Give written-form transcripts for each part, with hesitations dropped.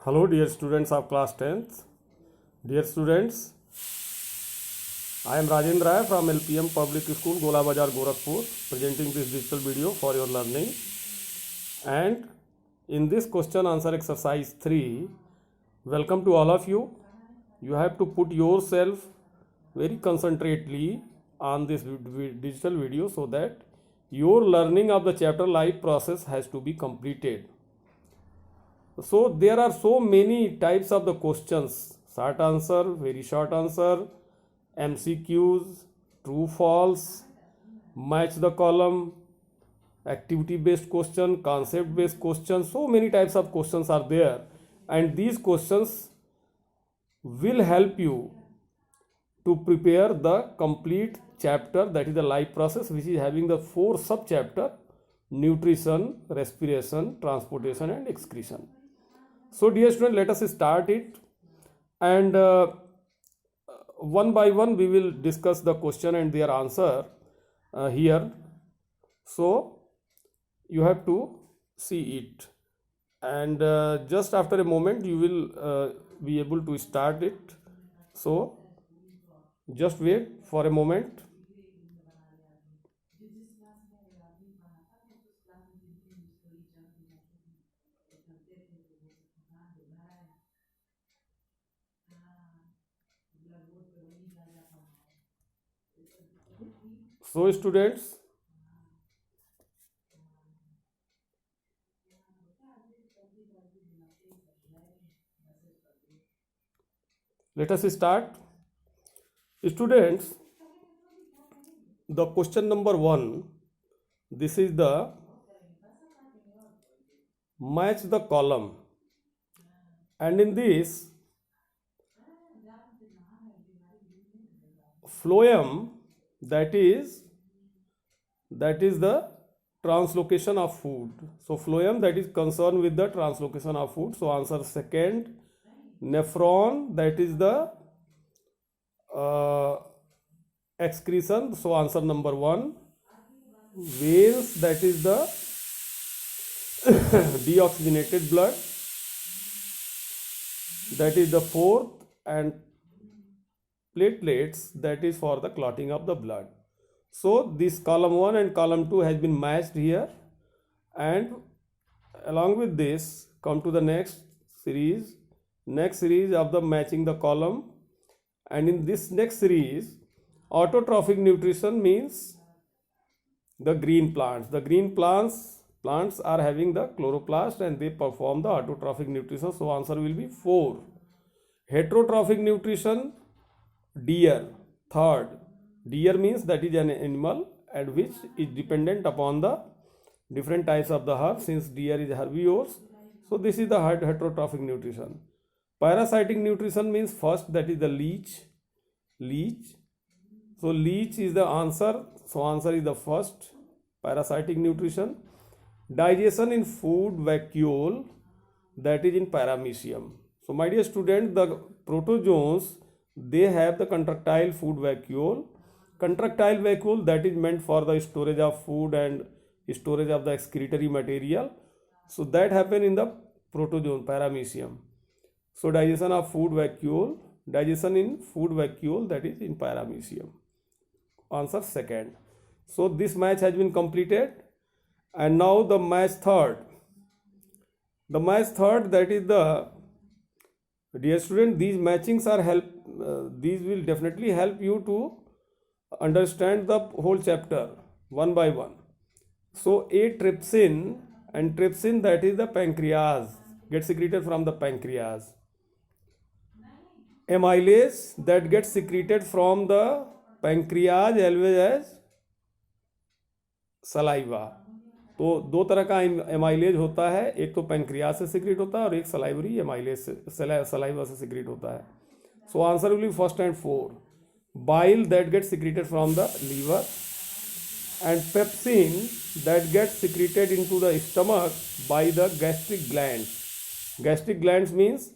Hello dear students of class 10th. Dear students, I am Rajendra Rai from LPM Public School, Gola Bazar, Gorakhpur, presenting this digital video for your learning. And in this question answer exercise 3, welcome to all of you. You have to put yourself very concentrately on this digital video so that your learning of the chapter life process has to be completed. So there are so many types of the questions: short answer, very short answer, MCQs, true false, match the column, activity based question, concept based question. So many types of questions are there, and these questions will help you to prepare the complete chapter, that is the life process, which is having the 4 sub chapter: nutrition, respiration, transportation and excretion. So dear student, let us start it, and one by one we will discuss the question and their answer here. So you have to see it, and just after a moment you will be able to start it. So just wait for a moment. So students, let us start. Students, the question number 1, this is the match the column, and in this phloem, that is the translocation of food. So phloem, that is concerned with the translocation of food. So answer second. Nephron, that is the excretion. So answer number 1. Veins, that is the deoxygenated blood, that is the 4th, and platelets, that is for the clotting of the blood. So this column 1 and column 2 has been matched here, and along with this come to the next series of the matching the column. And in this next series, autotrophic nutrition means the green plants. The green plants are having the chloroplast and they perform the autotrophic nutrition. So answer will be 4. Heterotrophic nutrition, deer, third. Deer means that is an animal and which is dependent upon the different types of the herb, since deer is herbivores. So this is the heterotrophic nutrition. Parasitic nutrition means first, that is the leech. So leech is the answer. So answer is the first, parasitic nutrition. Digestion in food vacuole, that is in paramecium. So my dear student, the protozoans, they have the contractile food vacuole. Contractile vacuole, that is meant for the storage of food and storage of the excretory material. So that happen in the protozoan, paramecium. So digestion of food vacuole, digestion in food vacuole, that is in paramecium. Answer second. So this match has been completed, and now the match third. The match third, that is the, dear student, these matchings are these will definitely help you to understand the whole chapter one by one. So atrypsin, and trypsin, that is the pancreas, gets secreted from the pancreas. Amylase, that gets secreted from the pancreas as well as saliva. तो 2 तरह का amylase होता है, एक तो pancreas से secrete होता है और एक सलाइवरी एमाइलेज से, सलाइवा से सिक्रेट होता है. So answer will be first and 4. Bile, that gets secreted from the liver, and pepsin, that gets secreted into the stomach by the gastric glands. Gastric glands means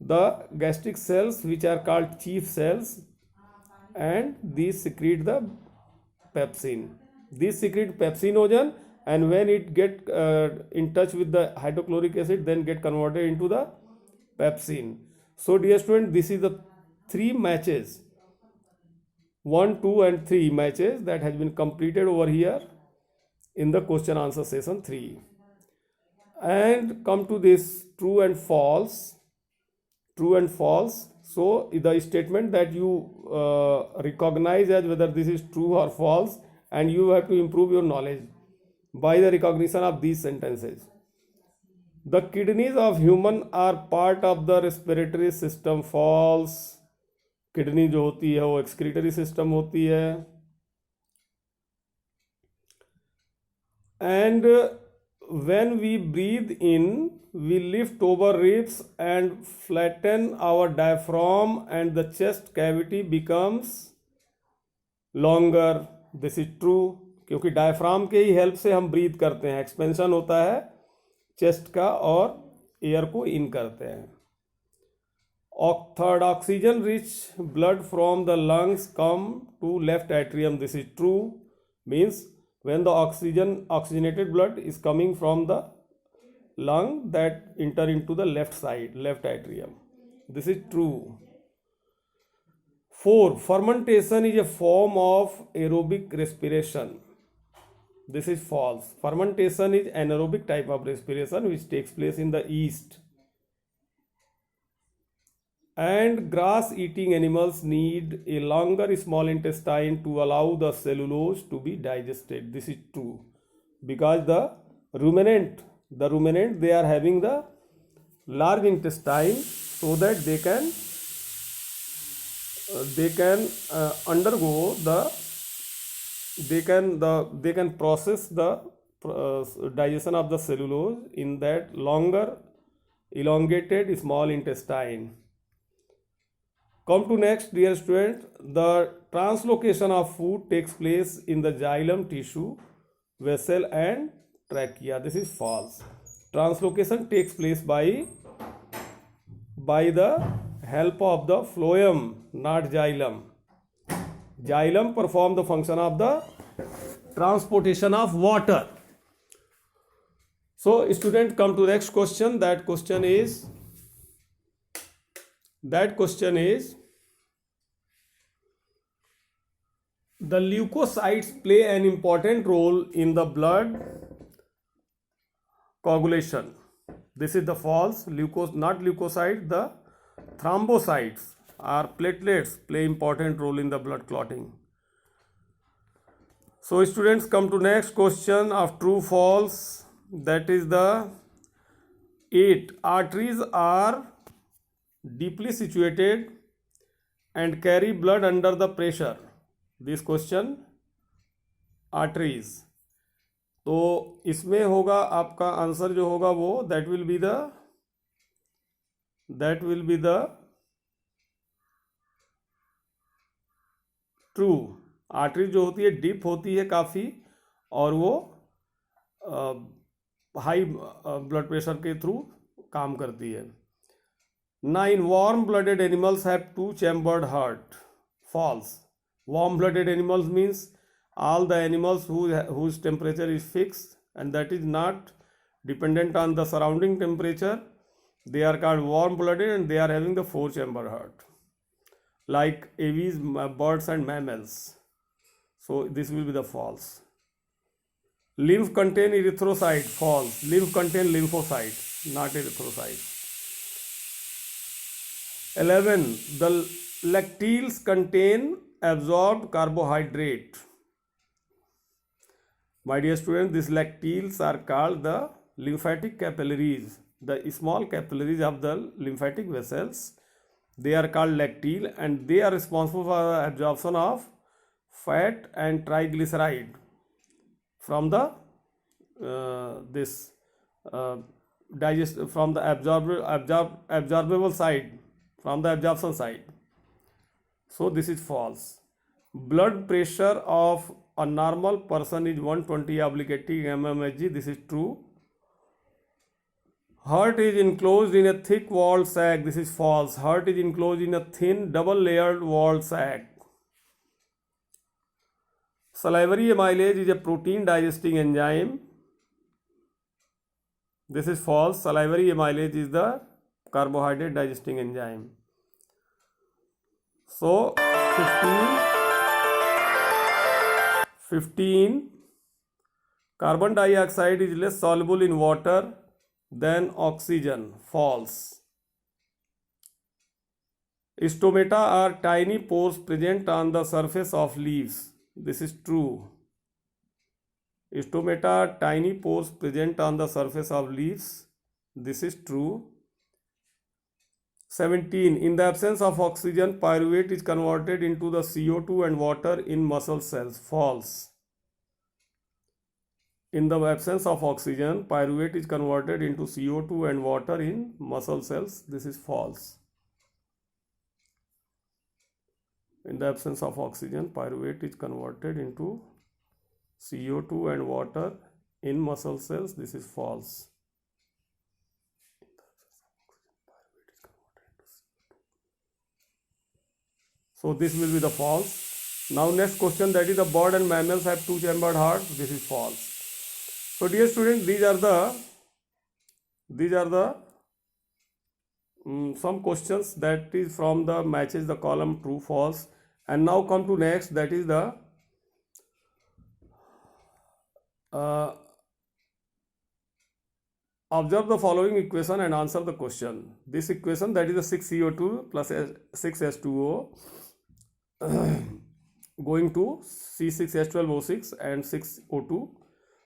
the gastric cells, which are called chief cells, and these secrete the pepsin. These secrete pepsinogen, and when it get in touch with the hydrochloric acid, then get converted into the pepsin. So dear student, this is the 3 matches, 1, 2 and 3 matches that has been completed over here in the question answer session 3. And come to this true and false. True and false. So the statement that you recognize as whether this is true or false, and you have to improve your knowledge by the recognition of these sentences. The kidneys of human are part of the respiratory system. False. Kidney जो होती है वो excretory system होती है. And when we breathe in, we lift over ribs and flatten our diaphragm and the chest cavity becomes longer. This is true, क्योंकि diaphragm के ही help से हम ब्रीथ करते हैं. एक्सपेंशन होता है चेस्ट का और एयर को इन करते हैं. Third, oxygen rich blood from the lungs come to left atrium. This is true, means when the oxygenated blood is coming from the lung, that enter into the left side, left atrium. This is true. 4, fermentation is a form of aerobic respiration. This is false. Fermentation is anaerobic type of respiration which takes place in the yeast. And grass eating animals need a longer small intestine to allow the cellulose to be digested. This is true, because the ruminant they are having the large intestine so that they can undergo they can process the digestion of the cellulose in that longer elongated small intestine. Come to next, dear student. The translocation of food takes place in the xylem tissue, vessel and trachea. This is false. Translocation takes place by the help of the phloem, not xylem. Xylem perform the function of the transportation of water. So student, come to the next question. That question is the leukocytes play an important role in the blood coagulation. This is the false. Not leukocytes, the thrombocytes or platelets play important role in the blood clotting. So students, come to next question of true false. That is the 8. Arteries are deeply situated and carry blood under the pressure. This question, arteries. तो इसमें होगा आपका answer जो होगा वो that will be the true. Artery जो होती है डीप होती है काफ़ी और वो हाई ब्लड प्रेशर के थ्रू काम करती है. 9. Warm blooded animals have 2 chambered heart. False. Warm blooded animals means all the animals whose temperature is fixed and that is not dependent on the surrounding temperature. They are called warm blooded and they are having the 4 chamber heart, like aves, birds and mammals. So this will be the false. Lymph contain erythrocyte. False. Lymph contain lymphocytes, not erythrocytes. 11. The lacteals contain absorbed carbohydrate. My dear students, these lacteals are called the lymphatic capillaries. The small capillaries of the lymphatic vessels, they are called lacteal and they are responsible for the absorption of fat and triglyceride from the from the absorbable side, from the absorption side. So this is false. Blood pressure of a normal person is 120/80 mmHg. This is true. Heart is enclosed in a thick walled sac. This is false. Heart is enclosed in a thin double layered walled sac. Salivary amylase is a protein digesting enzyme. This is false. Salivary amylase is the carbohydrate digesting enzyme. So 15 carbon dioxide is less soluble in water than oxygen. False. Stomata are tiny pores present on the surface of leaves. This is true. Stomata are tiny pores present on the surface of leaves. This is true. 17. In the absence of oxygen, pyruvate is converted into the CO2 and water in muscle cells. False. In the absence of oxygen, pyruvate is converted into CO2 and water in muscle cells. This is false. In the absence of oxygen, pyruvate is converted into CO2 and water in muscle cells. This is false. So this will be the false. Now next question, that is the bird and mammals have two-chambered heart. This is false. So dear students, these are the some questions that is from the matches the column true false. And now come to next, that is the observe the following equation and answer the question. This equation, that is the 6CO2 plus 6H2O going to C6H12O6 and 6O2.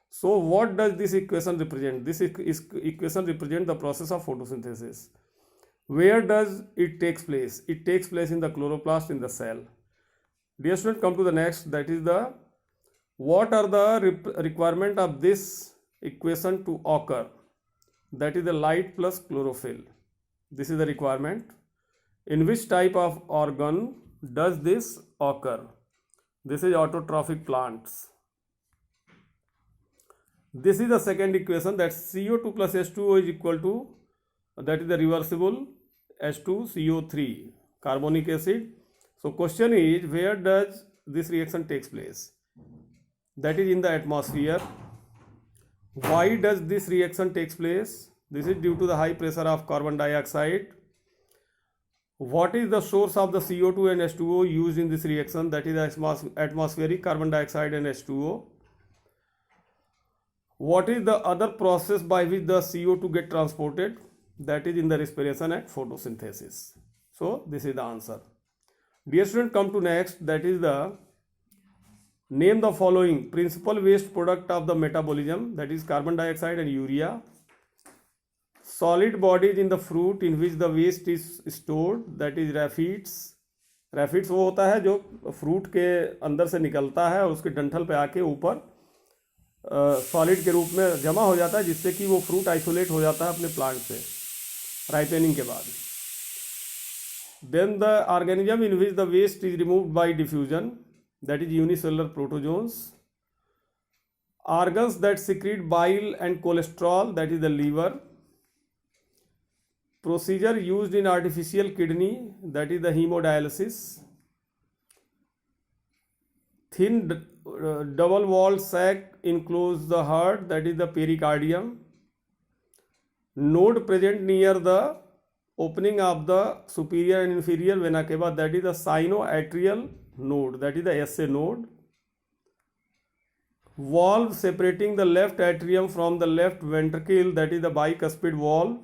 So what does this equation represent? This equation represents the process of photosynthesis. Where does it takes place? It takes place in the chloroplast in the cell. Dear student, come to the next, that is the what are the requirement of this equation to occur? That is the light plus chlorophyll. This is the requirement. In which type of organ does this occur? This is autotrophic plants. This is the second equation, that CO2 plus H2O is equal to, that is the reversible H2CO3 carbonic acid. So question is, where does this reaction takes place? That is in the atmosphere. Why does this reaction takes place? This is due to the high pressure of carbon dioxide. What is the source of the CO2 and H2O used in this reaction? That is atmospheric carbon dioxide and H2O. What is the other process by which the CO2 get transported? That is in the respiration and photosynthesis. So this is the answer. Dear student, come to next, that is the name the following principal waste product of the metabolism, that is carbon dioxide and urea. Solid bodies in the fruit in which the waste is stored, that is raphids. रैफिड्स वो होता है जो fruit के अंदर से निकलता है और उसके डंठल पे आके ऊपर सॉलिड के रूप में जमा हो जाता है, जिससे कि वो फ्रूट आइसोलेट हो जाता है अपने प्लांट से राइपेनिंग के बाद. Then the organism in which the waste is removed by diffusion, that is unicellular protozoans. Organs that secrete bile and cholesterol, that is the liver. Procedure used in artificial kidney, that is the hemodialysis. Thin double-walled sac encloses the heart, that is the pericardium. Node present near the opening of the superior and inferior vena cava, that is the sinoatrial node, that is the SA node. Valve separating the left atrium from the left ventricle, that is the bicuspid valve.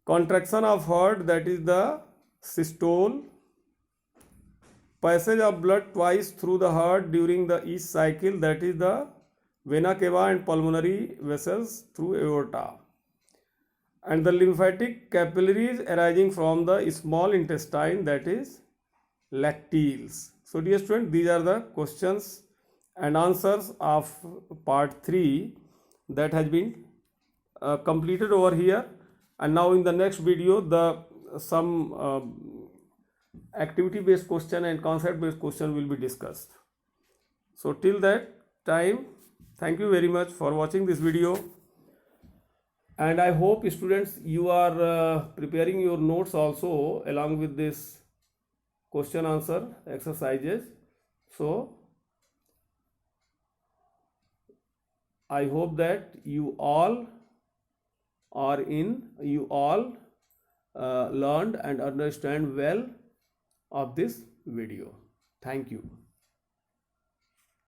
Contraction of heart, that is the systole. Passage of blood twice through the heart during the each cycle, that is the vena cava and pulmonary vessels through aorta. And the lymphatic capillaries arising from the small intestine, that is lacteals. So dear student, these are the questions and answers of part 3 that has been completed over here. And now in the next video, some activity based question and concept based question will be discussed. So till that time, thank you very much for watching this video. And I hope students, you are preparing your notes also along with this question answer exercises. So I hope that you all or in you all learned and understand well of this video. Thank you.